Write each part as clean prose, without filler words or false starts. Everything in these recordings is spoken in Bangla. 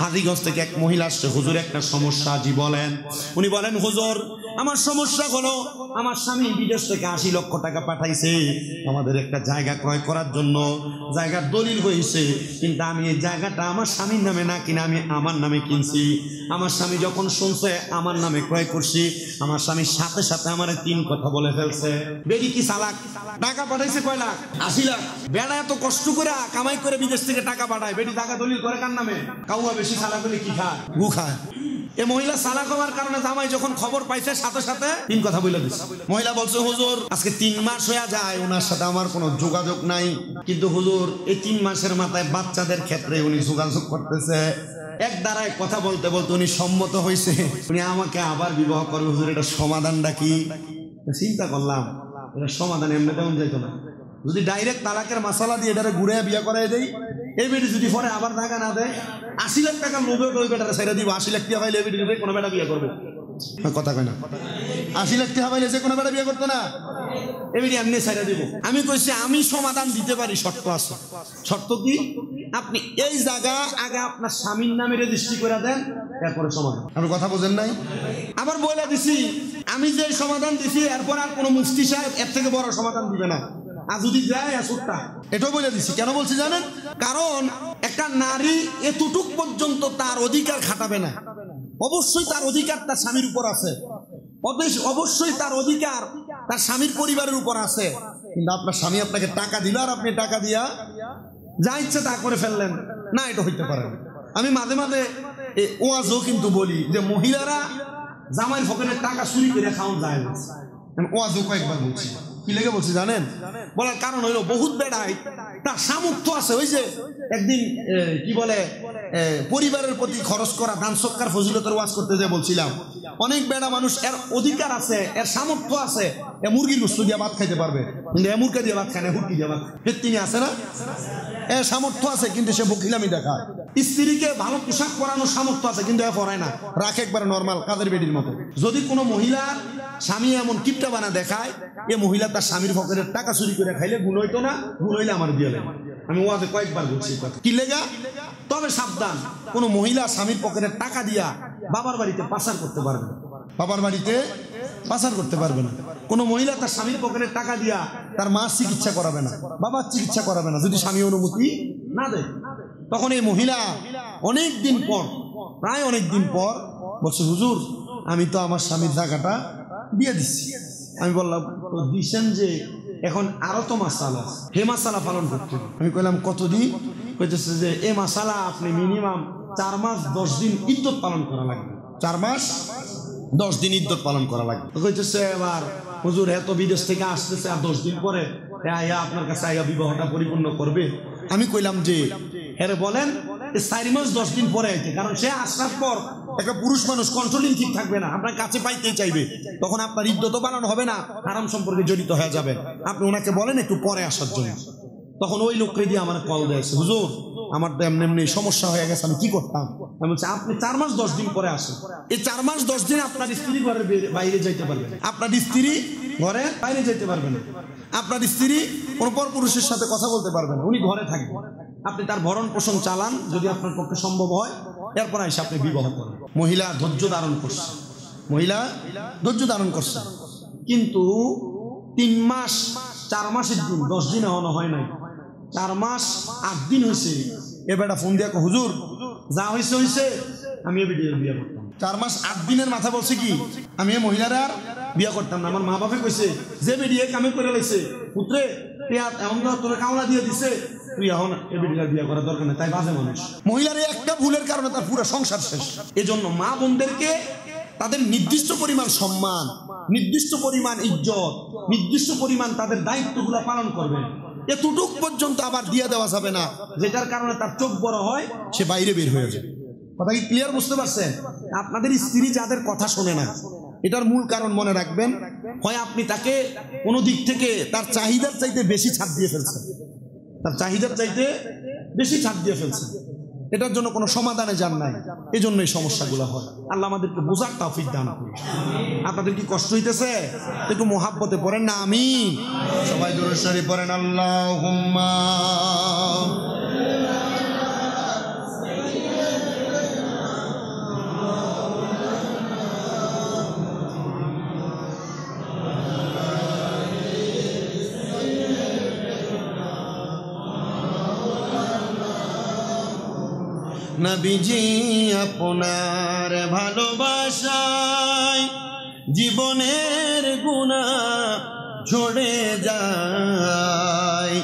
হাজীগঞ্জ থেকে এক মহিলা আসছে, হুজুর একটা সমস্যা। জি বলেন। উনি বলেন, হুজুর আমার সমস্যা হলো আমার স্বামী বিদেশ থেকে 80 লক্ষ টাকা পাঠাইছে আমাদের একটা জায়গা ক্রয় করার জন্য। জায়গার দলিল হয়েছে, কিন্তু আমি এই জায়গাটা আমার স্বামীর নামে না কিনে আমি আমার নামে কিনছি। আমার স্বামী যখন শুনছে আমার নামে ক্রয় করছি, আমার স্বামীর সাথে সাথে আমার 3 কথা বলে ফেলছে। বেডি কি চালাক, টাকা পাঠাইছে কয় লাখ? 80 লাখ। বেড়া এত কষ্ট করে কামাই করে বিদেশ থেকে টাকা পাঠায়, বেডি টাকা দলিল করে কার নামে? কাউয়া বেশি চালাক হলে কি খায়? গু খায়। এ মহিলা চালাক হওয়ার কারণে জামাই যখন খবর পাইছে সাথে সাথে 3 কথা বলে দিচ্ছে। মহিলা বলছে, হুজুর আজকে 3 মাস হয়ে যায় ওনার সাথে আমার কোনো যোগাযোগ নাই, কিন্তু হুজুর এই 3 মাসের মাথায় বাচ্চাদের ক্ষেত্রে উনি যোগাযোগ করতেছে। এক দ্বারায় কথা বলতে বলতে উনি সম্মত হয়েছে, উনি আমাকে আবার বিবাহ করবে। হুজুর এটা সমাধানটা কি? চিন্তা করলাম এটা সমাধান এমনি তেমন যাইতো না। যদি ডাইরেক্ট তালাকের মাসালা দিয়ে এটারে ঘুরে বিয়ে করাই দেয়, এই বেটি যদি পরে আবার টাকা না দেয়, 80 লাখ টাকা লোভে ওই বেটারে ছেড়ে দিব। 80 লাখ টাকা পাইলে এই বেটি কোনো বেটা বিয়ে করবে? কথা কয় না। 80 লাখ টাকা পাইলে যে কোনো বেটা বিয়ে করতো না, এই বেটি এমনি ছেড়ে দিব। আমি কইছি আমি সমাধান দিতে পারি, শর্ত আছে। শর্ত কি? আপনি এই জায়গা আগে আপনার স্বামীর নামে রেজিস্ট্রি করে দেন, এরপরে সমাধান। আপনি কথা বোঝেন নাই? আবার বলে দিছি আমি যে সমাধান দিছি এরপর আর কোনো মুফতি সাহেব এর থেকে বড় সমাধান দিবে না। আর যদি যায় আসুকটা, এটাও বলে দিছি। কেন বলছি জানেন? কারণ একটা নারী এতটুক পর্যন্ত তার অধিকার খাটাবে না। অবশ্যই তার অধিকার তার স্বামীর উপর আছে, অবশ্যই তার অধিকার তার স্বামীর পরিবারের উপর আছে। কিন্তু আপনার স্বামী আপনাকে টাকা দিল আর আপনি টাকা দিয়া যা ইচ্ছে তা করে ফেললেন না, এটা হইতে পারে না। আমি মাঝে মাঝে ওয়াজও কিন্তু বলি যে মহিলারা জামাইয়ের পকেটের টাকা চুরি করে খাওয়া যায় না। ওয়াজও কয়েকবার বলছি। কি লেগে বলছি জানেন? বলার কারণ হইলো বহুত বেড়াই তার সামর্থ্য আছে। ওই যে একদিন কি বলে পরিবারের প্রতি খরচ করা দান সৎকার ফজিলতের ওয়াজ করতে যে বলছিলাম, অনেক বেড়া মানুষ এর অধিকার আছে, এর সামর্থ্য আছে, এ মুরগির গোশত দিয়ে ভাত খাইতে পারবে, কিন্তু এ মুরগি দিয়ে ভাত খায় না, হুটকি দিয়ে ভাত। তিনি আছে না, এর সামর্থ্য আছে, কিন্তু সে বকিলামি দেখায়। স্ত্রীকে ভালো পোশাক পরানোর সামর্থ্য আছে, কিন্তু এ পরায় না, রাখে একবারে নর্মাল কাজের বেটির মতো। যদি কোনো মহিলার স্বামী এমন কিপটা বানা দেখায়, এ মহিলা তার স্বামীর পকেটের টাকা চুরি করে খাইলে ভুল হইতো না, ভুল হইলে আমার বিয়ে লাগে। আমি ওয়াজে কয়েকবার বলছি কি লেগা। তবে সাবধান, কোন মহিলা স্বামীর পকেটের টাকা দিয়া বাবার বাড়িতে পাচার করতে পারবে না। বাবার বাড়িতে পাচার করতে পারবে না। কোন মহিলা তার স্বামীর পকেটের টাকা দিয়া তার মার চিকিৎসা করাবে না, বাবার চিকিৎসা করাবে না, যদি স্বামী অনুমতি না দেয়। তখন এই মহিলা অনেক দিন পর, প্রায় অনেক দিন পর বলছে, হুজুর আমি তো আমার স্বামীর টাকাটা দিয়ে দিচ্ছি। আমি বললাম, তো দিচ্ছেন যে এখন আরো তো মাসালা, হে মাসালা পালন করতে। আমি কইলাম কতদিন? কইতেছে যে এ মাসালা আপনি মিনিমাম 4 মাস 10 দিন ইদ্যত পালন করা লাগবে। 4 মাস 10 দিন ইদ্যত পালন করা লাগবে। কইতেছে এবার হুজুর এত বিদেশ থেকে আসতেছে, আর 10 দিন পরে আপনার কাছে আইয়া বিবাহটা পরিপূর্ণ করবে। আমি কইলাম যে হ্যাঁ বলেন, 4 মাস 10 দিন পরে আইতে, কারণ সে আসার পর একটা পুরুষ মানুষ কন্ট্রোলিং ঠিক থাকবে না, আপনার কাছে পাইতেই চাইবে, তখন আপনার ইদ্যত পালন হবে না, হারাম সম্পর্কে জড়িত হয়ে যাবে। আপনি ওনাকে বলেন একটু পরে আসার জন্য। তখন ওই লোককে দিয়ে আমার কল দিয়েছে, হুজুর আমার তো এমনি এমনি সমস্যা হয়ে গেছে, আমি কি করতাম? আমি বলছি আপনি 4 মাস 10 দিন পরে আসেন। এই 4 মাস 10 দিন আপনার স্ত্রী ঘরের বাইরে যাইতে পারবে, আপনার স্ত্রী ঘরে বাইরে যাইতে পারবে না, আপনার স্ত্রী কোনো পর পুরুষের সাথে কথা বলতে পারবে না, উনি ঘরে থাকবে। আপনি তার ভরণ পোষণ চালান যদি আপনার পক্ষে সম্ভব হয়, এরপর এসে আপনি বিবাহ করেন। মহিলা ধৈর্য ধারণ করছে, মহিলা ধৈর্য ধারণ করছে, কিন্তু 3 মাস 4 মাসের দিন 10 দিন এখনো হয় নাই, 4 মাস 8 দিন হয়েছে। এবারটা ফোন দিয়ে হুজুর যা হয়েছে হয়েছে, আমি এ বিয়ে করতাম। 4 মাস 8 দিনের মাথা বলছে কি আমি এ মহিলারা আর বিয়ে করতাম না। আমার মা বাপে কইছে যে বেরিয়ে কামে করে লাইছে, পুত্রে এমন তোরা কামলা দিয়ে দিছে, তুই এখন এ বেটিটার বিয়ে করার দরকার নেই। তাই বাজে মানুষ। মহিলার একটা ভুলের কারণে তার পুরো সংসার শেষ। এজন্য মা বোনদেরকে তাদের নির্দিষ্ট পরিমাণ সম্মান, নির্দিষ্ট পরিমাণ ইজ্জত, নির্দিষ্ট পরিমাণ তাদের দায়িত্বগুলো পালন করবে। এতটুক পর্যন্ত আবার দিয়ে দেওয়া যাবে না, যেটার কারণে তার চোখ বড় হয়, সে বাইরে বের হয়ে যায়। কথা কি ক্লিয়ার বুঝতে পারছেন? আপনাদের স্ত্রী যাদের কথা শোনে না, এটার মূল কারণ মনে রাখবেন, হয় আপনি তাকে কোনো দিক থেকে তার চাহিদার চাইতে বেশি ছাড় দিয়ে ফেলছেন, তার চাহিদার চাইতে বেশি ছাড় দিয়ে ফেলছেন, এটার জন্য কোনো সমাধানে যান নাই, এই জন্য এই সমস্যাগুলো হয়। আল্লাহ আমাদেরকে বোঝার তৌফিক দান করুন। আপনাদের কি কষ্ট হইতেছে? একটু মোহাব্বতে পড়েন না আমিন। সবাই দুরূদ শরীফ পড়েন আল্লাহুম্মা নবীজি আপনার ভালোবাসায় জীবনের গুনাহ ঝরে যায়।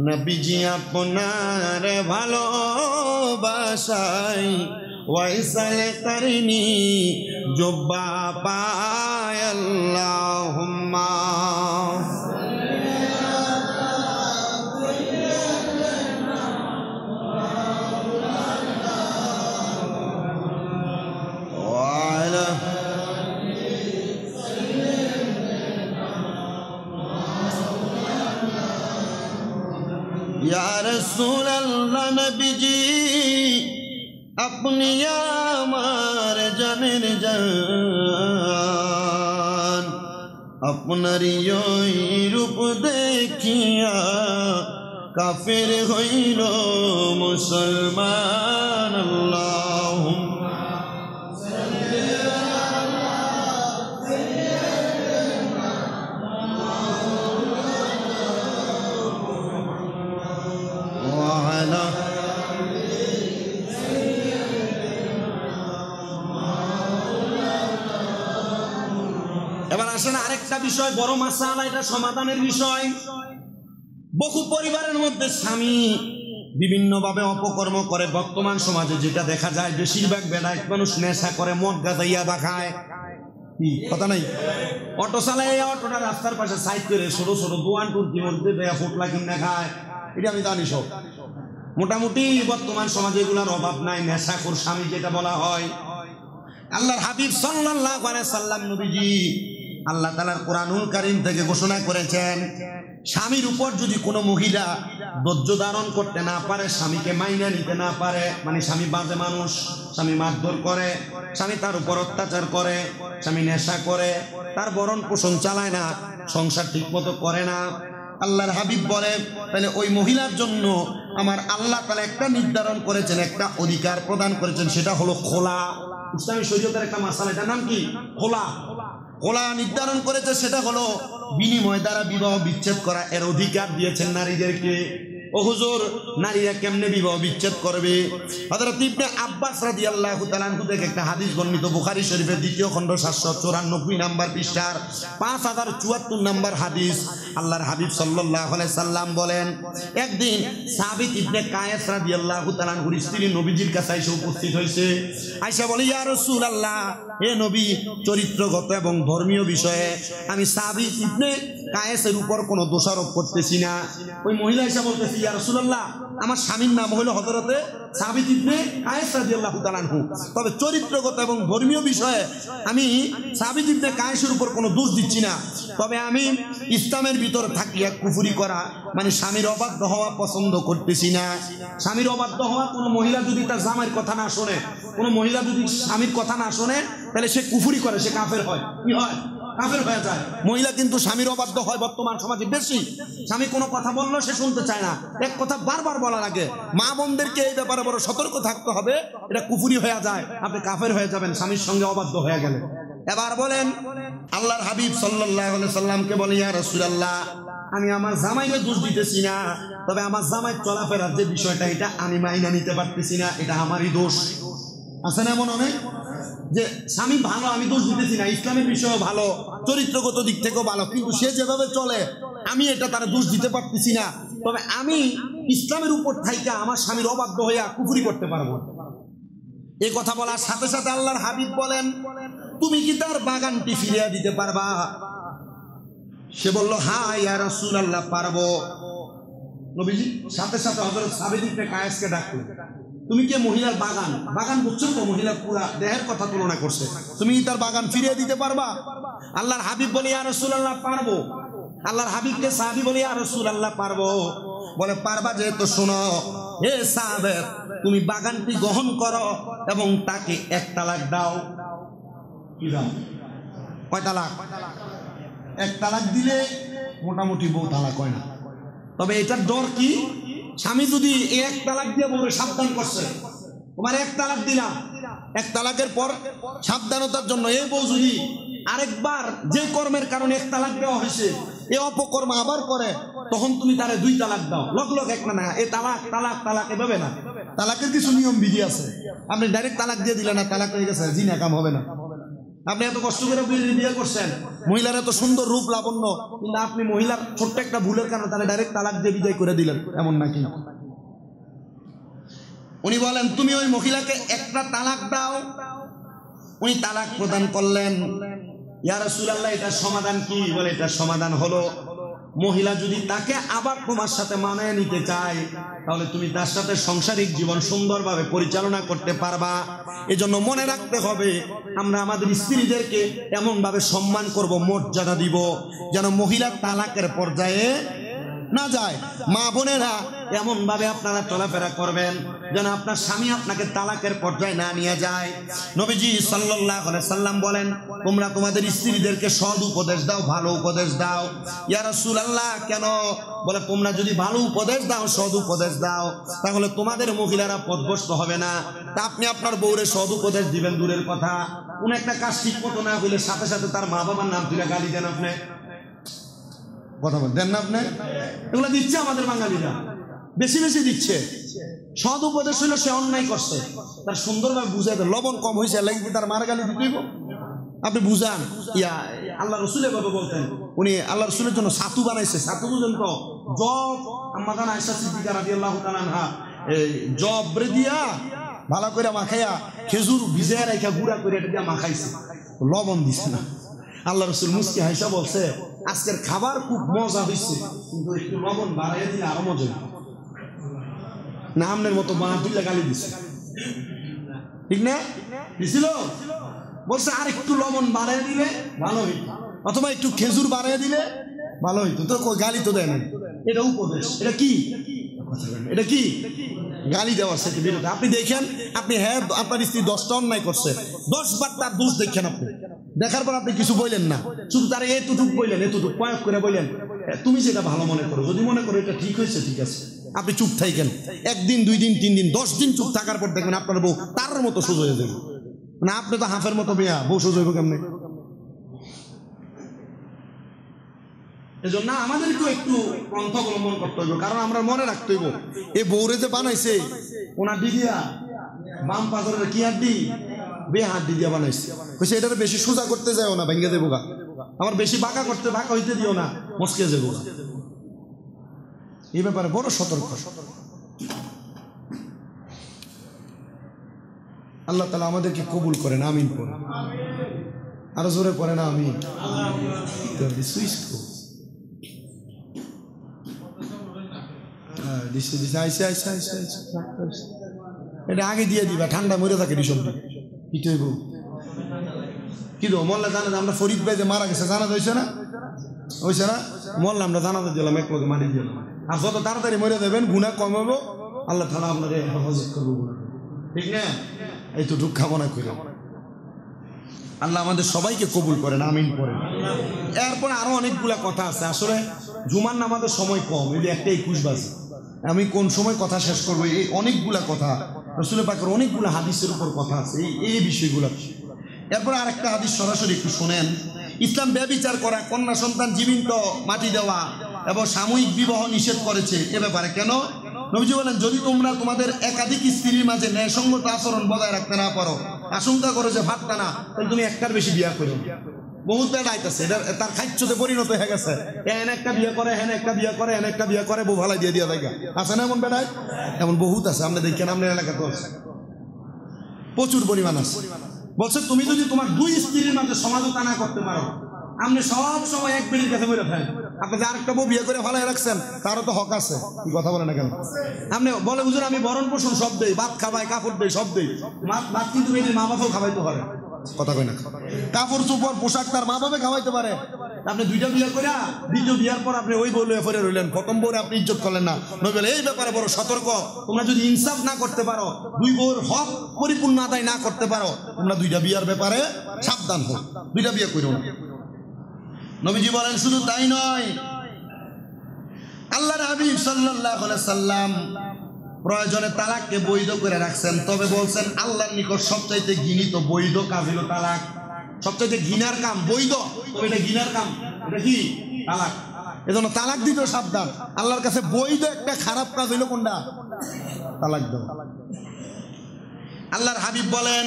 নবীজি আপনার ভালোবাসায় ওয়াইসাল করনি জুব্বা পায় আল্লাহুম্মা या रसूल अल्लाह नबी जी अपनी आमार जानेर जान अपनारी रूप देखिया काफिर हईल मुसलमान अल्लाहुम्मा এবার আসেন আরেকটা বিষয়, বড় মাসালা, এটা সমাধানের বিষয়। বহু পরিবারের মধ্যে স্বামী বিভিন্নভাবে অপকর্ম করে। বর্তমান সমাজে যেটা দেখা যায়, বেশিরভাগ বেলায় মানুষ নেশা করে, মদ গাঁজা ইয়াবা খায়, কি কথা নাই, অটো চালায়, অটোটা রাস্তার পাশে সাইড করে ছোট ছোট দোয়ান টুরকির মধ্যে দেয়া ফুটলা কিনা খায়। এটা আমি জানি সব। মোটামুটি বর্তমান সমাজে এগুলোর অভাব নাই। নেশাখোর স্বামী যেটা বলা হয়। আল্লাহর হাবিব সাল্লাল্লাহু আলাইহি সাল্লাম নবীজি আল্লাহ তাআলার কোরআনুল কারীম থেকে ঘোষণা করেছেন, স্বামীর উপর যদি কোনো মহিলা ধৈর্য ধারণ করতে না পারে, স্বামীকে মাইনা নিতে না পারে, মানে স্বামী বাজে মানুষ, স্বামী মারধর করে, স্বামী তার উপর অত্যাচার করে, স্বামী নেশা করে, তার ভরণ পোষণ চালায় না, সংসার ঠিক মতো করে না, আল্লাহর হাবিব বলে তাহলে ওই মহিলার জন্য আমার আল্লাহ তাআলা একটা নির্ধারণ করেছেন, একটা অধিকার প্রদান করেছেন, সেটা হলো খোলা। ইসলামী শরীয়তের একটা মাসালা, এটার নাম কি? খোলা। খোলা নির্ধারণ করেছে, সেটা হলো বিনিময় দ্বারা বিবাহ বিচ্ছেদ করা। এর অধিকার দিয়েছেন নারীদেরকে। ও হুজুর, নারীরা কেমনে বিবাহ বিচ্ছেদ করবে? হযরত ইবনে আব্বাস রাদিয়াল্লাহু তাআলা আনহু থেকে একটা হাদিস বর্ণিত, বুখারী শরীফের 2য় খণ্ড 794 নম্বর পৃষ্ঠার 5074 নম্বর হাদিস। আল্লাহর হাবিব সাল্লাল্লাহু আলাইহি সাল্লাম বলেন, একদিন সাবিত ইবনে কায়েস রাদিয়াল্লাহু তাআলা আনহুর স্ত্রী নবীজির কাছে এসে উপস্থিত হয়েছে। আয়েশা বলে, ইয়া রাসূলুল্লাহ, হে নবী, চরিত্রগত এবং ধর্মীয় বিষয়ে আমি সাবিত ইবনে কায়েসের উপর কোনো দোষারোপ করতেছি না। ওই মহিলা এসে বলতেছে, ইয়া রাসূলুল্লাহ, আমার স্বামীর নাম হলো হযরতে সাবিত ইবনে কায়েস রাদিয়াল্লাহু তাআলা আনহু, তবে চরিত্রগত এবং ধর্মীয় বিষয়ে আমি সাবিত ইবনে কায়েসের উপর কোনো দোষ দিচ্ছি না। তবে আমি ইসলামের ভিতর থাকিয়া কুফরি করা, মানে স্বামীর অবাধ্য হওয়া পছন্দ করতেছি না। স্বামীর অবাধ্য হওয়া, কোনো মহিলা যদি তার জামাইয়ের কথা না শোনে, কোনো মহিলা যদি স্বামীর কথা না শোনে, তাহলে সে কুফরি করে, সে কাফের হয়। কি হয়? কাফের হয়ে যায়। মহিলা কিন্তু স্বামীর অবাধ্য হয় বর্তমান সমাজে বেশি। স্বামী কোনো কথা বললো সে শুনতে চায় না, এক কথা বারবার বলা লাগে। মা বোনদেরকে এই ব্যাপারে বড় সতর্ক থাকতে হবে, এটা কুফরি হয়ে যায়, আপনি কাফের হয়ে যাবেন স্বামীর সঙ্গে অবাধ্য হয়ে গেলে। এবার বলেন, আল্লাহর হাবিব সাল্লাল্লাহু আলাইহি সাল্লামকে বলে, ইয়া রাসূলুল্লাহ, আমি আমার জামাইকে দোষ দিতেছি না, তবে আমার জামাই চলাফেরার যে বিষয়টা, এটা আমি মাইনা নিতে পারতেছি না, এটা আমারই দোষ। আছে না এমন অনেক, যে স্বামী ভালো, আমি দোষ দিতেছি না, ইসলামের বিষয়েও ভালো, চরিত্রগত দিক থেকেও ভালো, কিন্তু সে যেভাবে চলে আমি এটা তারা দোষ দিতে পারতেছি না, তবে আমি ইসলামের উপর থাইকা আমার স্বামীর অবাধ্য হইয়া কুফরি করতে পারবো। এই কথা বলার সাথে সাথে আল্লাহর হাবিব বলেন, তুমি কি তার বাগানটি ফিরিয়ে দিতে পারবা? সে বলল, হ্যাঁ ইয়া রাসূলুল্লাহ, পারবো। নবীজি সাথে সাথে হযরত সাবিত ইবনে কায়েসকে ডাকলেন, তুমি কি মহিলার বাগান, বাগান বুঝছো তো, মহিলার পুরা দেহের কথা তুলনা করছে, তুমি তার বাগান ফিরিয়ে দিতে পারবা? আল্লাহর হাবিব বলে, ইয়া রাসূলুল্লাহ, পারবো। আল্লাহর হাবিবকে সাহাবী বলে, ইয়া রাসূলুল্লাহ, পারবো। বলে, পারবা যেহেতু শোনো, হে সাহাবের, তুমি বাগানটি গ্রহণ করো এবং তাকে 1 তালাক দাও। কি দাও? কয় তালাক? 1 তালাক দিলে মোটামুটি বউ তালাক হয় না। তবে এটার ডর কি, স্বামী যদি 1 তালাক দিয়ে বউরে সাবধান করছে, তোমার 1 তালাক দিলাম, 1 তালাকের পর সাবধানতার জন্য এই বউ যদি আরেকবার যে কর্মের কারণে 1 তালাক দেওয়া হয়েছে, এই অপকর্ম আবার করে, তখন তুমি তারে 2 তালাক দাও। লগ লগ 1 না, এ তালাক তালাক তালাক এভাবে না, তালাকের কিছু নিয়ম বিধি আছে। আপনি ডাইরেক্ট তালাক দিয়ে দিলেন না, তালাক হয়ে গেছে, জিনা কাম হবে না। আপনি এত কষ্ট করে বিয়ে করছেন, মহিলার এত সুন্দর রূপ লাবণ্য, কিন্তু আপনি মহিলার ছোট্ট একটা ভুলের কারণে তাহলে ডাইরেক্ট তালাক দিয়ে বিদায় করে দিলেন, এমন নাকি? উনি বলেন তুমি ওই মহিলাকে একটা তালাক দাও। উনি তালাক প্রদান করলেন। ইয়া রাসূলুল্লাহ, এটার সমাধান কি? বলে এটার সমাধান হলো, মহিলা যদি তাকে আবার তোমার সাথে মানিয়ে নিতে চায়, তাহলে তুমি তার সাথে সাংসারিক জীবন সুন্দরভাবে পরিচালনা করতে পারবা। এজন্য মনে রাখতে হবে, আমরা আমাদের স্ত্রীদেরকে এমন ভাবে সম্মান করব, মর্যাদা দিব, যেন মহিলা তালাকের পর্যায়ে না যায়। মা বোনেরা, এমন ভাবে আপনারা চলাফেরা করবেন যেন আপনার স্বামী আপনাকে তালাকের পর্যায়ে না নিয়ে যায়। নবীজি সাল্লাল্লাহু আলাইহি সাল্লাম বলেন, তোমরা তোমাদের স্ত্রীদেরকে সৎ উপদেশ দাও, ভালো উপদেশ দাও। ইয়া রাসূলুল্লাহ, কেন? বলে তোমরা যদি ভালো উপদেশ দাও, সৎ উপদেশ দাও, তাহলে তোমাদের মহিলারা পথভ্রষ্ট হবে না। তা আপনি আপনার বউরে সৎ উপদেশ দিবেন দূরের কথা, কোন একটা কাজ ঠিক মতো না হইলে সাথে সাথে তার মা বাবার নাম তুলে গালি দেন। আপনি কথা দেন না? আপনি এগুলো দিচ্ছে আমাদের বাঙালিরা, বেশি বেশি দিচ্ছে। সৎ উপদেশ হইল সে অন্যায় করছে, তার সুন্দরভাবে বুঝাই দেন, লবণ কম হয়েছে লাগবে তার মার গালি দিতেইব। আপনি বুঝান। আল্লাহ রসুল এভাবে বলতেন, উনি আল্লাহ রসুলের জন্য ছাতু বানাইছে। ছাতু বুঝেন তো? জব, আম্মা জান আয়েশা সিদ্দিকা রাদিয়াল্লাহু তাআলা আনহা জবরে দিয়া ভালো করে মাখাইয়া খেজুর ভিজায় রাখা গুঁড়া করে এটা দিয়া মাখাইছে, লবণ দিছে না। আল্লাহ রসুল মুস্কি হাইসা বলছে, আজকের খাবার খুব মজা হয়েছে, কিন্তু একটু লবণ বাড়াইয়া দিলে আরো মজা না। আমনের মতো বানা তুইলা গালি দিছে, ঠিক না? দিছিল? বলছে আর একটু লবণ বাড়াইয়া দিলে ভালো হইত, অথবা একটু খেজুর বাড়াইয়া দিলে ভালো হইতো। তো গালি তো দেয় না। এটা উপদেশ। এটা কি? এটা কি? গালি দেওয়ার সাথে বিরোধী। আপনি দেখেন, আপনি হ্যাঁ আপনার স্ত্রী 10টা অন্যায় করছে, 10 বার তার দোষ দেখেন। আপনি দেখার পর আপনি কিছু বললেন না, শুধু তার এতটুক বললেন, এতটুক প্রয়োগ করে বললেন, তুমি যেটা ভালো মনে করো, যদি মনে করো এটা ঠিক হয়েছে, ঠিক আছে, আপনি চুপ থাকেন। 1 দিন 2 দিন 3 দিন 10 দিন চুপ থাকার পর দেখবেন আপনার বউ তার মতো সোজা হয়ে যাবে। না, আপনি তো হাফের মতো মেয়া, বউ সোজা হইব কেমনে? এজন্য আমাদেরকেও একটু পন্থা অবলম্বন করতে হইব, কারণ আমরা মনে রাখতে হইব, এই বউরে যে বানাইছে ওনার দিদিয়া বাম পাথরের কি হাড্ডি, বে হাড্ডি দিয়া বানাইছে। কইছে এটারে বেশি সোজা করতে যাও না, ভেঙে দেবো গা। আবার বেশি বাঁকা হইতে দিও না, মস্কে যাবো গা। এই ব্যাপারে বড় সতর্ক। আল্লাহ তাআলা আমাদেরকে কবুল করেন, আমিন পড়েন। আরো জোরে পড়েন আমিন। এটা আগে দিয়ে দিবা, ঠান্ডা মরে থাকে রিসবটি। কি হইব? কি দো মোল্লা জানা, আমরা ফরিদ ভাই যে মারা গেছে জানা হয়েছে না? হয়েছে না? মোল্লা আমরা জানাতে দিলাম, এক লোকে মারি দিলাম। আর যত তাড়াতাড়ি মরে দেবেন, গুনাহ কমাবো, আল্লাহ তাআলা আপনাকে হেফাজত করবো, ঠিক না? এই তো দুঃখ কামনা করি। আল্লাহ আমাদের সবাইকে কবুল করেন, আমিন করেন। এরপরে আরো অনেকগুলা কথা আছে। আসলে জুমার নামাজের সময় কম, এই 1:21 বাজে। আমি কোন সময় কথা শেষ করবো? এই অনেকগুলা কথা, রাসূল পাকের অনেকগুলা হাদিসের উপর কথা আছে এই বিষয়গুলা। এরপরে আরেকটা হাদিস সরাসরি একটু শোনেন। ইসলাম ব্যভিচার করা, কন্যা সন্তান জীবিত মাটি দেওয়া এবং সাময়িক বিবাহ নিষেধ করেছে। এ ব্যাপারে কেন? নবীজি বলেন, যদি তোমরা তোমাদের একাধিক স্ত্রীর মাঝে ন্যায়সঙ্গত আচরণ বজায় রাখতে না পারো, আশঙ্কা করো যে ভাবতা না, তাহলে তুমি একটার বেশি বিয়া করো। বহুত বেড়া আইতেছে, এটা তার খাইচ্ছতে পরিণত হয়ে গেছে। এনে একটা বিয়ে করে, হেন একটা বিয়ে করে, এনে একটা বিয়ে করে, বউ ভালাই দিয়ে দেখা আছে না? এমন বেড়ায় এমন বহুত আছে। আপনি দেখেন, আপনার এলাকাতে আছে, প্রচুর পরিমাণ আছে। বলছে তুমি যদি তোমার 2 স্ত্রীর মাঝে সমাজতা না করতে পারো, আপনি সব সময় এক বেড়ির কাছে বলে থাকেন। আপনি যে আরেকটা বউ বিয়ে করে ভালো রাখছেন, তারও তো হক আছে। কি কথা বলে না কেন? আপনি বলে বুঝুন, আমি ভরণ পোষণ সব দেই, ভাত খাবাই, কাপড় দেই, সব দেই। ভাত কিন্তু বেরিয়ে মা বাবাও খাওয়াইতে পারে, কথা কয় না? কাপড় চোপড় পোশাক তার মা বাবা খাওয়াইতে পারে। আপনি 2টা বিয়ে করে, 2টো বিয়ার পর আপনি ওই বলে ফেরে রইলেন, প্রথম বউরে আপনি ইজ্জত করলেন না। নইলে এই ব্যাপারে বড় সতর্ক। তোমরা যদি ইনসাফ না করতে পারো, 2 বউর হক পরিপূর্ণ আদায় না করতে পারো, তোমরা 2টা বিয়ার ব্যাপারে সাবধান হও, 2টা বিয়ে করো না। নবীজি বলেন, শুধু তাই নয়, আল্লাহর হাবিব সাল্লাল্লাহু আলাইহি সাল্লাম প্রয়োজনে তালাককে বৈধ করে রাখছেন। তবে বলছেন, আল্লাহর নিকট সবচাইতে ঘৃণিত বৈধ কাজ হলো তালাক। সবচাইতে ঘৃণার কাম বৈধ, তবে এটা ঘৃণার কাম, এটা কি? তালাক। এজন্য তালাক দিতেও সাবধান। আল্লাহর কাছে বৈধ একটা খারাপ কাজ হইলো কোনটা? তালাক দাও। আল্লাহর হাবিব বলেন,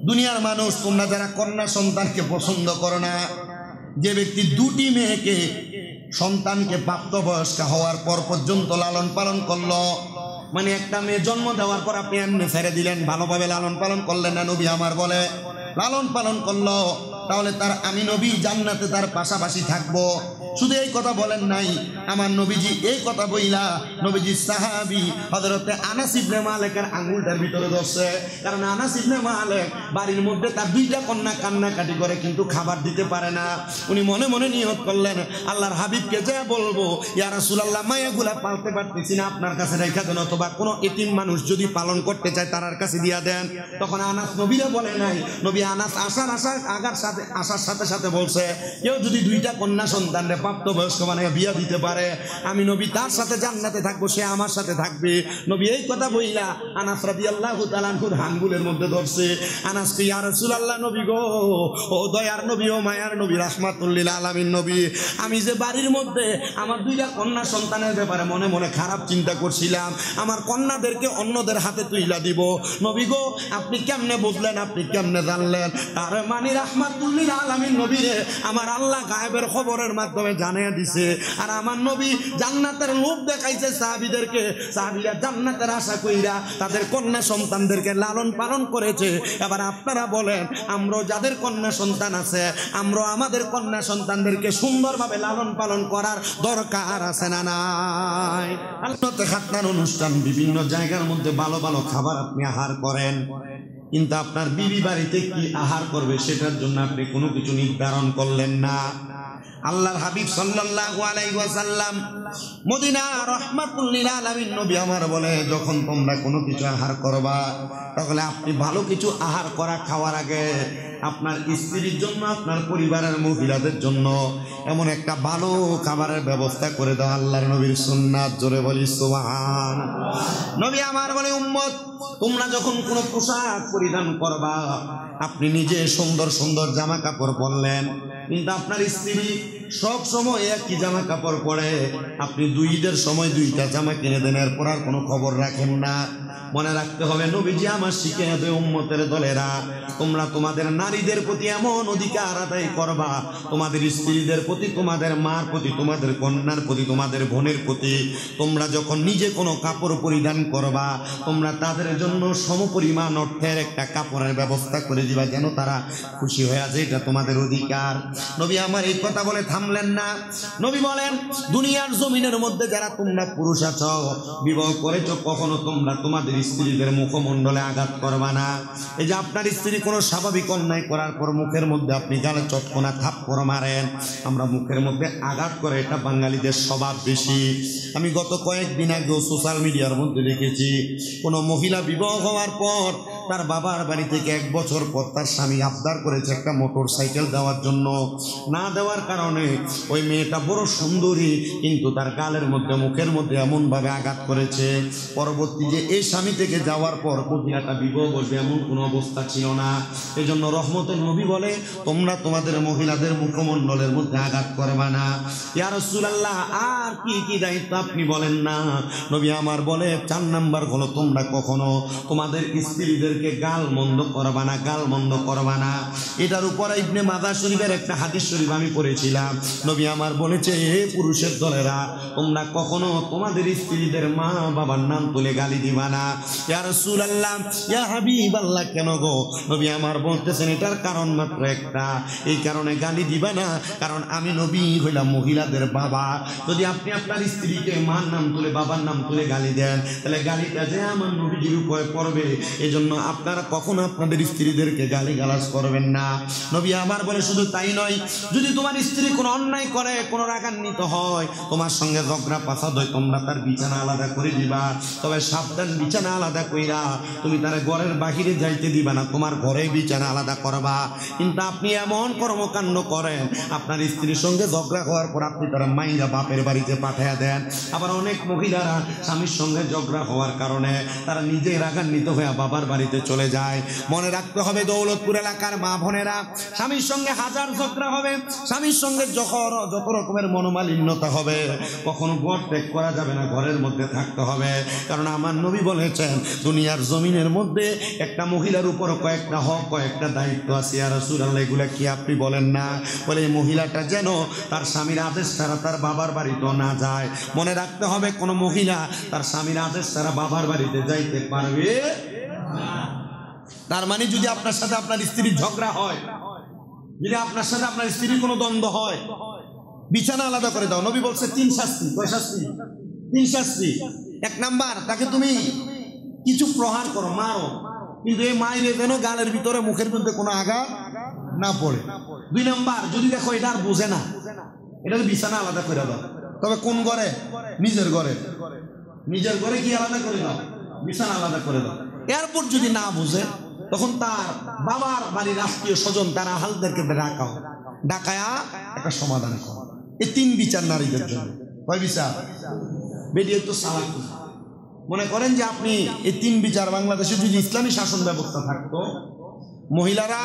দুনিয়ার মানুষ তোমরা যারা কন্যা সন্তানকে পছন্দ করো না, যে ব্যক্তি দুটি মেয়েকে সন্তানকে প্রাপ্তবয়স্ক হওয়ার পর পর্যন্ত লালন পালন করলো, মানে একটা মেয়ে জন্ম দেওয়ার পর আপনি এমনি ছেড়ে দিলেন, ভালোভাবে লালন পালন করলেন না, নবী আমার বলে লালন পালন করলো, তাহলে তার আমি নবী জান্নাতে তার পাশাপাশি থাকবো। শুধু এই কথা বলেন নাই, আমার নবীজি এই কথা বইলা নবীজি সাহাবী হযরতে আনাস ইবনে মালিকের আঙ্গুলটার ভিতরে ধরছে। কারণ আনাস ইবনে মালিক বাড়ির মধ্যে তার দুইটা কন্যা কান্নাকাটি করে কিন্তু খাবার দিতে পারে না। উনি মনে মনে নিয়ত করলেন, আল্লাহর হাবিবকে যে বলবো, ইয়া রাসূলুল্লাহ মায়াগুলা পালতে পারতেছি না, আপনার কাছে রেখে দেন, অথবা কোনো এতিম মানুষ যদি পালন করতে চায় তার কাছে দিয়া দেন। তখন আনাস নবীরে বলে নাই, নবী আনাস আসার সাথে সাথে বলছে, কেউ যদি দুইটা কন্যা সন্তানরে প্রাপ্তবয়স্ক মানে বিয়া দিতে পারে, আমি নবী তার সাথে জান্নাতে থাকবো, সে আমার সাথে থাকবে। নবী এই কথা বইলা আনাস রাদিয়াল্লাহু তাআলা আনহুর আঙ্গুলের মধ্যে ধরছে। আনাস কি, ইয়া রাসূলুল্লাহ, নবী গো, ও দয়ার নবী, ও মায়ার নবী, রাহমাতুল লিল আলামিন নবী, আমি যে বাড়ির মধ্যে আমার দুইটা কন্যা সন্তানের ব্যাপারে মনে মনে খারাপ চিন্তা করছিলাম, আমার কন্যাদেরকে অন্যদের হাতে তুইলা দিব, নবী গো আপনি কেমনে বুঝলেন, আপনি কেমনে জানলেন? তার মানে রাহমাতুল লিল আলামিন নবী রে আমার আল্লাহ গায়েবের খবরের মাধ্যমে জানিয়ে দিছে। আর আমার নবী জান্নাতের লোভ দেখাইছে সাহাবীদেরকে, সাহাবীরা জান্নাতের আশা কইরা তাদের কন্যা সন্তানদেরকে লালন পালন করেছে। এবার আপনারা বলেন, আমরা যাদের কন্যা সন্তান আছে, আমরা আমাদের কন্যা সন্তানদেরকে সুন্দরভাবে লালন পালন করার দরকার আছে না নাই? আল্লাহতে খাতনার অনুষ্ঠান, বিভিন্ন জায়গার মধ্যে ভালো ভালো খাবার আপনি আহার করেন, কিন্তু আপনার বিবি বাড়িতে কি আহার করবে সেটার জন্য আপনি কোনো কিছু নির্ধারণ করলেন না। আল্লাহর হাবিব সাল্লাল্লাহু আলাইহি ওয়াসাল্লাম মদিনা রাহমাতুল লিল আলামিন নবী আমার বলে, যখন তোমরা কোনো কিছু আহার করবা, তাহলে আপনি ভালো কিছু আহার করা খাওয়ার আগে আপনার স্ত্রীর জন্য, আপনার পরিবারের মহিলাদের জন্য এমন একটা ভালো খাবারের ব্যবস্থা করে দাও। আল্লাহর নবীর সুন্নাত, জোরে বলি সুবহানাল্লাহ। নবী আমার বলে, উম্মত তোমরা যখন কোনো পোশাক পরিধান করবা, আপনি নিজে সুন্দর সুন্দর জামা কাপড় পরলেন, কিন্তু আপনার স্ত্রী সব সময় একই জামা কাপড় পরে, আপনি দুই ঈদের সময় দুইটা জামা কিনে দেন, এরপর আর কোনো খবর রাখেন না। মনে রাখতে হবে, নবীজি আমার শিখে দেবে, উম্মতের দলেরা তোমরা তোমাদের নারীদের প্রতি এমন অধিকার আদায় করবা, তোমাদের স্ত্রীদের প্রতি, তোমাদের মার প্রতি, তোমাদের কন্যার প্রতি, তোমাদের বোনের প্রতি, তোমরা যখন নিজে কোনো কাপড় পরিধান করবা, তোমরা তাদের জন্য সমপরিমাণ অর্থের একটা কাপড়ের ব্যবস্থা করে দিবা, যেন তারা খুশি হয়ে আছে, এটা তোমাদের অধিকার। নবী আমার এই কথা বলে থামলেন না। নবী বলেন, দুনিয়ার জমিনের মধ্যে যারা তোমরা পুরুষ আছো, বিবাহ করেছো, কখনো তোমরা তোমাদের স্ত্রীদের মুখমণ্ডলে আঘাত করবা না। এই যে আপনার স্ত্রী কোনো স্বাভাবিক অন্যায় করার পর মুখের মধ্যে আপনি গালে চটকনা থাপ্পড় মারেন, আমরা মুখের মধ্যে আঘাত করে, এটা বাঙালিদের স্বভাব বেশি। আমি গত কয়েকদিন আগে সোশ্যাল মিডিয়ার মধ্যে দেখেছি, কোনো মহিলা বিবাহ হওয়ার পর তার বাবার বাড়ি থেকে 1 বছর পর তার স্বামী আবদার করেছে একটা মোটর সাইকেল দেওয়ার জন্য, না দেওয়ার কারণে ওই মেয়েটা বড় সুন্দরী, কিন্তু তার গালের মধ্যে, মুখের মধ্যে এমনভাবে আঘাত করেছে, পরবর্তী যে এই স্বামী থেকে যাওয়ার পর মহিলাটা বিবাহ বলবে এমন কোনো অবস্থা ছিল না। এই জন্য রহমতের নবী বলে, তোমরা তোমাদের মহিলাদের মুখমণ্ডলের মধ্যে আঘাত করবা না। ইয়া রাসূলুল্লাহ, আর কি কি দায়িত্ব আপনি বলেন না? নবী আমার বলে, 4 নাম্বার হলো, তোমরা কখনো তোমাদের স্ত্রীদেরকে গাল মন্দ করবা না, গাল মন্দ করবা না। এটার উপরে ইবনে মাজাহ শরীফের একটা হাদিস শরীফ আমি পড়েছিলাম, নবী আমার বলেছে, হে পুরুষের দলেরা, তোমরা কখনো তোমাদের স্ত্রীদের মা বাবার নাম তুলে গালি দিবা না। ইয়া রাসূলুল্লাহ, ইয়া হাবিবাল্লাহ, কেন গো? নবী আমার বলতেছেন, এটার কারণ মাত্র একটা, এই কারণে গালি দিবা না, কারণ আমি নবী হইলাম মহিলাদের বাবা। যদি আপনি আপনার স্ত্রীকে মার নাম তুলে, বাবার নাম তুলে গালি দেন, তাহলে গালিটা যে আমার নবীজির উপরে পড়বে। এই জন্য আপনারা কখনো আপনাদের স্ত্রীদেরকে গালি গালাজ করবেন না। নবী আমার বলে, শুধু তাই নয়, যদি তোমার স্ত্রী কোনো অন্যায় করে, কোনো রাগান্বিত হয়, তোমার সঙ্গে ঝগড়া ফাসাদ হয়, তোমরা তার বিছানা আলাদা করে দিবা, তবে সাবধান, বিছানা আলাদা কইরা তুমি তার ঘরের বাহিরে যাইতে দিবা না, তোমার ঘরে বিছানা আলাদা করবা। কিন্তু আপনি এমন কর্মকাণ্ড করেন, আপনার স্ত্রীর সঙ্গে ঝগড়া হওয়ার পর আপনি তারা মাইরা বাপের বাড়িতে পাঠিয়ে দেন। আবার অনেক মহিলারা স্বামীর সঙ্গে ঝগড়া হওয়ার কারণে তারা নিজে রাগান্বিত হয়ে বাবার বাড়িতে বাড়িতে চলে যায়। মনে রাখতে হবে দৌলতপুর এলাকার মা বোনেরা, স্বামীর সঙ্গে হাজার ঝগড়া হবে, স্বামীর সঙ্গে যত রকমের মনোমালিন্যতা হবে, কখনো ঘর ত্যাগ করা যাবে না, ঘরের মধ্যে থাকতে হবে। কারণ আমার নবী বলেছেন দুনিয়ার জমিনের মধ্যে একটা মহিলার উপর কয়েকটা হক, কয়েকটা দায়িত্ব আছে। ইয়া রাসূলুল্লাহ, এগুলা কি আপনি বলেন না? বলে এই মহিলাটা যেন তার স্বামীর আদেশ ছাড়া তার বাবার বাড়িতেও না যায়। মনে রাখতে হবে কোনো মহিলা তার স্বামীর আদেশ ছাড়া বাবার বাড়িতে যাইতে পারবে না। তার মানে যদি আপনার সাথে আপনার স্ত্রীর ঝগড়া হয়, যদি আপনার সাথে আপনার স্ত্রীর কোনো দ্বন্দ্ব হয়, বিছানা আলাদা করে দাও। নবী বলছে 3 শাস্তি। কয় শাস্তি? 3 শাস্তি। 1 নাম্বার, তাকে তুমি কিছু প্রহার করো, মারো, কিন্তু এই মাইরে যেন গালের ভিতরে মুখের মধ্যে কোনো আঘাত না পড়ে। 2 নাম্বার, যদি দেখো এটা আর বুঝে না, এটার বিছানা আলাদা করে দাও। তবে কোন ঘরে? নিজের ঘরে। নিজের ঘরে কি আলাদা করে দাও? বিছানা আলাদা করে দাও। এরপর যদি না বুঝে, তখন তার বাবার বাড়ির আত্মীয় স্বজন তারা হালদেরকে ডাকায়া একটা সমাধান করো। এই 3 বিচার নারীদের জন্য। কয় বিচার? বেরিয়ে তো সালাক। মনে করেন যে আপনি এই 3 বিচার, বাংলাদেশে যদি ইসলামী শাসন ব্যবস্থা থাকতো, মহিলারা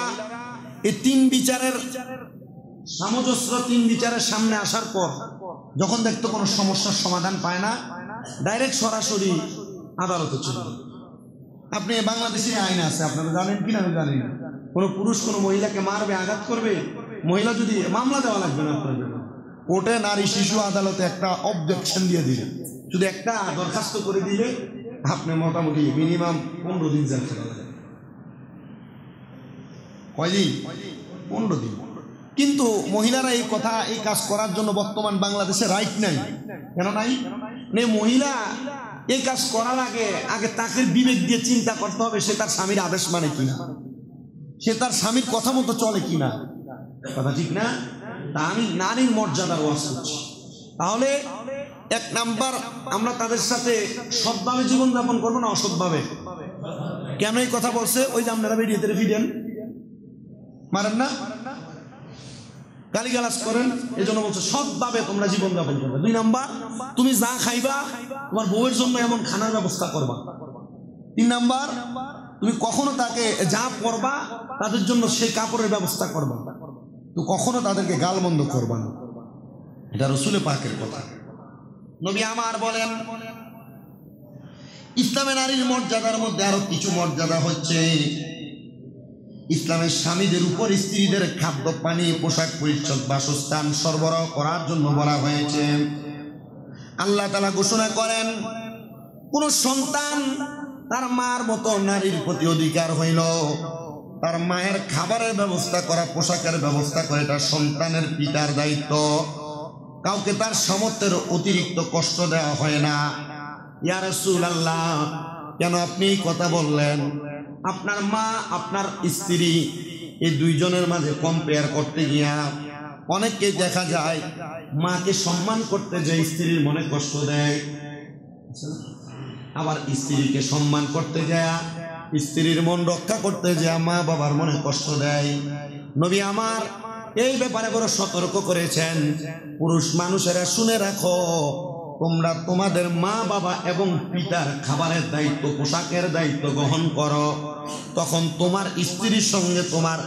এই 3 বিচারের সামঞ্জস্য, 3 বিচারের সামনে আসার পর যখন দেখতো কোনো সমস্যার সমাধান পায় না, ডাইরেক্ট সরাসরি আদালতে চলে। আপনি বাংলাদেশে আইন আছে, আপনারা জানেন কিনা আমি জানি না, কোনো পুরুষ কোনো মহিলাকে মারবে, আঘাত করবে, মহিলা যদি মামলা দেওয়া লাগবে না আপনার জন্য, কোর্টে নারী শিশু আদালতে একটা অবজেকশন দিয়ে দিলে, শুধু একটা দরখাস্ত করে দিলে আপনি মোটামুটি মিনিমাম 15 দিন জেল খেলা লাগে। কয়দিন? 15 দিন। কিন্তু মহিলারা এই কাজ করার জন্য বর্তমান বাংলাদেশে রাইট নাই। কেন নাই? মহিলা এই কাজ করার আগে তাকে বিবেক দিয়ে চিন্তা করতে হবে সে তার স্বামীর আদেশ মানে কিনা, সে তার স্বামীর কথা মতো চলে কিনা। কথা ঠিক না? তা আমি নারীর মর্যাদার ওয়াজ করছি। তাহলে 1 নাম্বার, আমরা তাদের সাথে সৎভাবে জীবনযাপন করবো না অসৎভাবে? কেন এই কথা বলছে? ওই যে আপনারা বেরিয়ে ফিরেন, মারেন না, গালিগালাজ করেন, এই জন্য বলছে সৎভাবে তোমরা জীবনযাপন করবে। 2 নাম্বার, তুমি যা খাইবা তোমার বউয়ের জন্য এমন খানার ব্যবস্থা করবা। 3 নাম্বার, তুমি কখনো তাকে যা পরবা তাদের জন্য সেই কাপড়ের ব্যবস্থা করবা, তো কখনো তাদেরকে গালমন্দ করবা না। এটা রাসূলে পাকের কথা। নবী আমার বলেন ইসলামে নারীর মর্যাদার মধ্যে আরো কিছু মর্যাদা হচ্ছে, ইসলামের স্বামীদের উপর স্ত্রীদের খাদ্য পানি পোশাক পরিচ্ছদ বাসস্থান সরবরাহ করার জন্য বলা হয়েছে। আল্লাহ তাআলা ঘোষণা করেন কোন সন্তান তার মার মতো নারীর প্রতি অধিকার হইল, তার মায়ের খাবারের ব্যবস্থা করা, পোশাকের ব্যবস্থা করে, এটা সন্তানের পিতার দায়িত্ব। কাউকে তার সামর্থ্যের অতিরিক্ত কষ্ট দেওয়া হয় না। ইয়া রাসূলুল্লাহ, কেন আপনি এই কথা বললেন? আপনার মা আপনার স্ত্রী এই 2 জনের মাঝে কম্পেয়ার করতে গিয়া অনেককে দেখা যায় মাকে সম্মান করতে যে স্ত্রীর মনে কষ্ট দেয়, আবার স্ত্রীকে সম্মান করতে যায় স্ত্রীর মন রক্ষা করতে যায় মা বাবার মনে কষ্ট দেয়। নবী আমার এই ব্যাপারে বড় সতর্ক করেছেন, পুরুষ মানুষেরা শুনে রাখো, তোমরা তোমাদের মা বাবা এবং পিতার খাবারের দায়িত্ব পোশাকের দায়িত্ব গ্রহণ করো, তখন তোমার স্ত্রীর সঙ্গে তোমার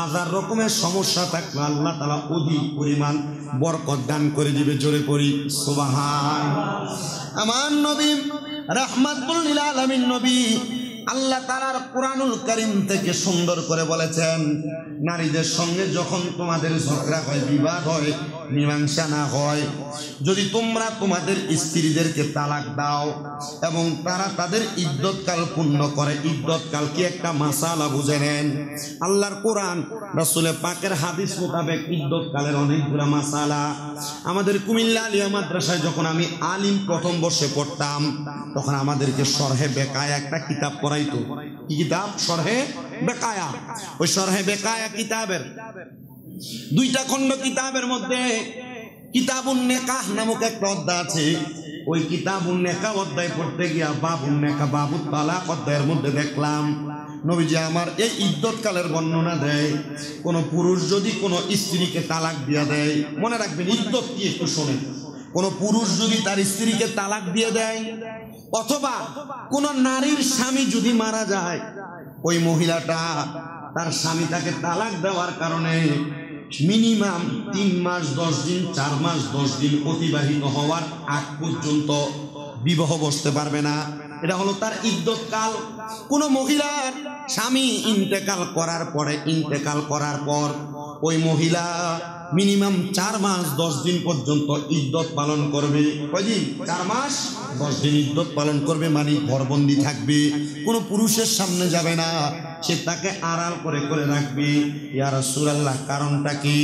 1000 রকমের সমস্যা থাকলে আল্লাহ তাআলা অধিক পরিমাণ বরকত দান করে দিবে। জোরে পড়ি সুবহানাল্লাহ। আমার নবী রাহমাতুল লিল আলামিন নবী আল্লাহ তাআলার কুরআনুল কারীম থেকে সুন্দর করে বলেছেন, নারীদের সঙ্গে যখন তোমাদের ঝগড়া হয়, বিবাদ হয়, মীমাংসা না হয়, যদি তোমরা তোমাদের স্ত্রীদেরকে তালাক দাও এবং তারা তাদের ইদ্দতকাল পূর্ণ করে, ইদ্দতকাল কি একটা মাসালা বুঝে নেন। আল্লাহর কোরআন রাসূলের পাকের হাদিস মোতাবেক ইদ্দতকালের অনেকগুলো মাসালা। আমাদের কুমিল্লা আলিয়া মাদ্রাসায় যখন আমি আলিম প্রথম বর্ষে পড়তাম, তখন আমাদেরকে শরহে বেকায়া একটা কিতাব পড়াইতো। কি কিতাব? শরহে বেকায়া। ওই শরহে বেকায়া কিতাবের 2টা খণ্ড, কিতাবের মধ্যে কিতাবুন নিকাহ নামক একটা অধ্যায় আছে। ওই কিতাবুন নিকাহ অধ্যায় পড়তে গিয়া বাবুন নিকাহ বাবুত তালাক অধ্যায়ের মধ্যে দেখলাম নবীজি আমার এই ইদ্দতকালের বর্ণনা দেয়। কোন পুরুষ যদি কোনো স্ত্রীকে তালাক দিয়ে দেয়, মনে রাখবেন ইদ্দত কি একটু শোনেন, কোন পুরুষ যদি তার স্ত্রীকে তালাক দিয়ে দেয়, অথবা কোন নারীর স্বামী যদি মারা যায়, ওই মহিলাটা তার স্বামী তাকে তালাক দেওয়ার কারণে মিনিমাম 3 মাস 10 দিন 4 মাস 10 দিন অতিবাহিত হওয়ার আগ পর্যন্ত বিবাহ বসতে পারবে না। এটা হলো তার ইদ্যত কাল। কোন মহিলার স্বামী ইন্তেকাল করার পর ওই মহিলা মিনিমাম 4 মাস 10 দিন পর্যন্ত ইদ্যত পালন করবে। কয়দিন? 4 মাস 10 দিন ইদ্যত পালন করবে, মানে ঘরবন্দি থাকবে, কোনো পুরুষের সামনে যাবে না, সে তাকে আড়াল করে করে রাখবে। ইয়া রাসূলুল্লাহ, কারণটা কি?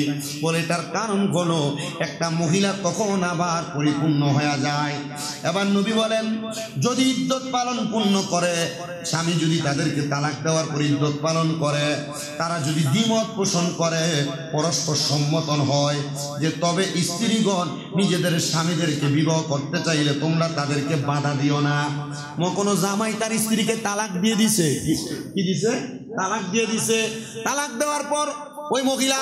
বলে এটার কারণ হলো একটা মহিলা তখন আবার পরিপূর্ণ হয়ে যায়। এবার নবী বলেন, যদি ইদ্যত পালন পূর্ণ করে, স্বামী যদি তাদেরকে তালাক দেওয়ার পর ইদ্যত পালন করে, তারা যদি দ্বিমত পোষণ করে, পরস্পর সম্মত হয় যে তবে স্ত্রীগণ নিজেদের স্বামীদেরকে বিবাহ করতে চাইলে তোমরা তাদেরকে বাধা দিও না। কোনো জামাই তার স্ত্রীকে তালাক দিয়ে দিছে, কি দিছে? তালাক দিয়ে দিছে। তালাক দেওয়ার পর ওই মহিলা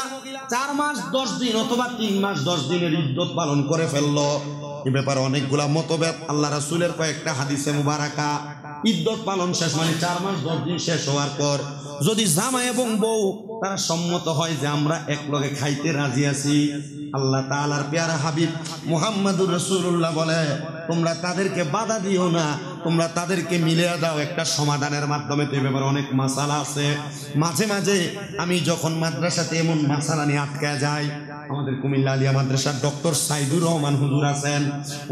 4 মাস 10 দিন অথবা 3 মাস 10 দিনের ইদ্যত পালন করে ফেললো। এ ব্যাপারে অনেকগুলা মতভেদ। আল্লাহ রাসূলের কয়েকটা হাদিসে মুবারাকা, ইদ্যত পালন শেষ মানে 4 মাস 10 দিন শেষ হওয়ার পর যদি জামাই এবং বউ তারা সম্মত হয় যে আমরা একলগে খাইতে রাজি আছি, আল্লাহ তাআলার পেয়ারা হাবিব মুহাম্মদুর রাসূলুল্লাহ বলে, তোমরা তাদেরকে বাধা দিও না, তোমরা তাদেরকে মিলিয়ে দাও একটা সমাধানের মাধ্যমে। তো এই ব্যাপারে অনেক মাসালা আছে। মাঝে মাঝে আমি যখন মাদ্রাসাতে এমন মাসালা নিয়ে আটকে যাই, আমাদের কুমিল্লা আলিয়া মাদ্রাসার ডক্টর সাইদুর রহমান হুজুর আছেন,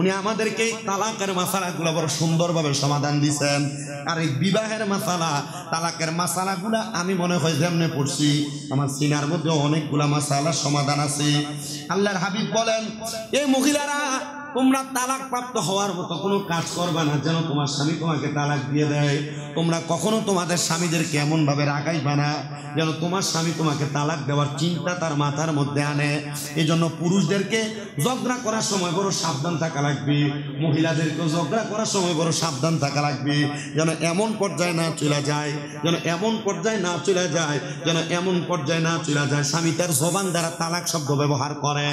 উনি আমাদেরকে তালাকের মাসালাগুলো বড় সুন্দরভাবে সমাধান দিয়েছেন। আর এই বিবাহের মাসালা, তালাকের মাসালাগুলা আমি মনে হয় যেমনে পড়ছি, আমার সিনার মধ্যে অনেকগুলা মাসালার সমাধান আছে। আল্লাহর হাবিব বলেন, এই মহিলারা তোমরা তালাক প্রাপ্ত হওয়ার মতো কোনো কাজ করবে না যেন তোমার স্বামী তোমাকে তালাক দিয়ে দেয়। তোমরা কখনো তোমাদের স্বামীদেরকে এমন ভাবে রাগাইবে না যেন তোমার স্বামী তোমাকে তালাক দেওয়ার চিন্তা তার মাথার মধ্যে আনে। এই জন্য পুরুষদেরকে ঝগড়া করার সময় বড় সাবধান থাকা লাগবে, মহিলাদেরকেও ঝগড়া করার সময় বড় সাবধান থাকা লাগবে, যেন এমন পর্যায়ে না চলে যায়, স্বামী তার জবান দ্বারা তালাক শব্দ ব্যবহার করে।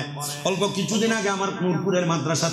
অল্প কিছুদিন আগে আমার নূরপুরের মাদ্রাসাতে